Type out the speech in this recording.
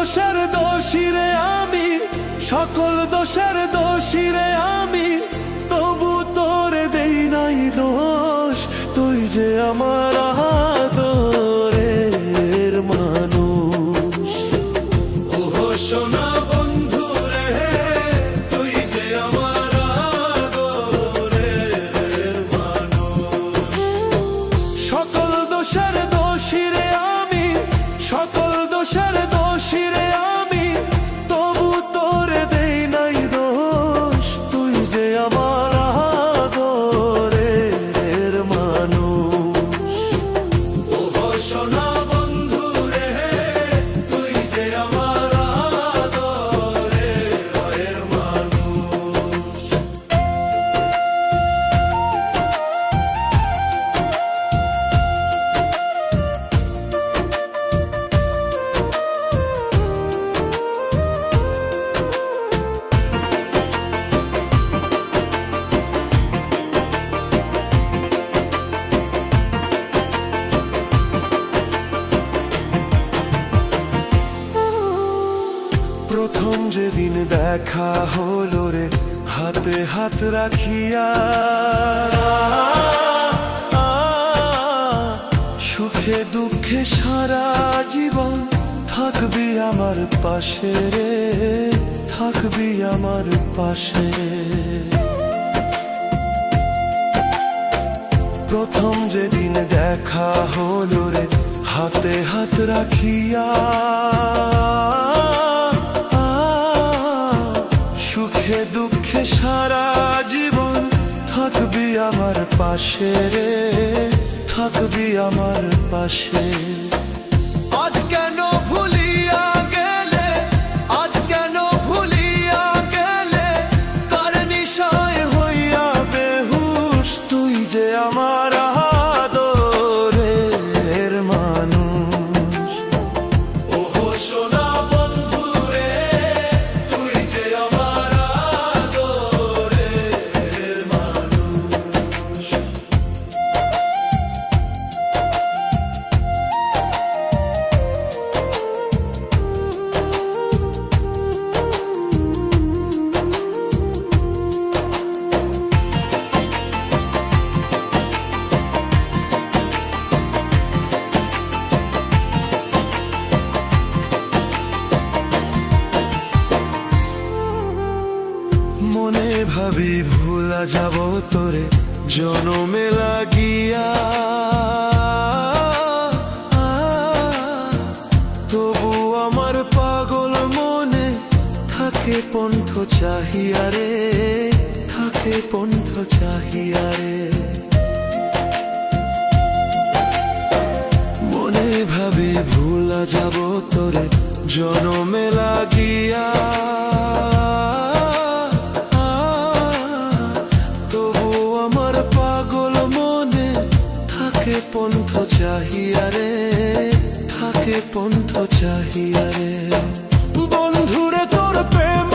দোষের দোষী রে আমি, সকল দোষের দোষী রে আমি, তবু তোরে দেই নাই দোষ। তুই যে আমার আদরের মানুষ। ওহো সোনা বন্ধু রে, তুই যে আমার আদরের মানুষ। সকল দোষের দোষী রে আমি, সকল দোষের দোষী রে আমি, তবু তোরে দেই নাই দোষ। তুই যে আমার আদরের মানুষ। ওহো সোনা বন্ধু রে, তুই যে আমার আদরের মানুষ। প্রথম যেদিন দেখা হলো রে, হাতে হাত রাখিয়া, সুখে দুঃখে সারা জীবন থাকবি আমার পাশে রে, থাকবি আমার পাশে। প্রথম যেদিন দেখা হলো রে, হাতে হাত রাখিয়া, সুখে দুঃখে সারা জীবন থাকবি আমার পাশে রে, থাকবি আমার পাশে। আজ কেন ভুলিয়া গেলে, আজ কেন ভুলিয়া গেলে, কার নিশায় হইয়া বেহুশ। তুই যে আমার আদরের মানুষ। ওহো সোনা বন্ধু রে, তুই যে আমার আদরের মানুষ। মনে ভাবি ভুলা যাব তোরে জনমে লাগিয়া, তবু আমার পাগল মনে থাকে পন্থ চাহিয়া রে, থাকে পন্থ চাহিয়া রে। মনে ভাবি ভুলা যাব তোরে জনমে লাগিয়া, পন্থ চাহিয়া রে, থাকে পন্থ চাহিয়া রে। বন্ধুরে তোর প্রেম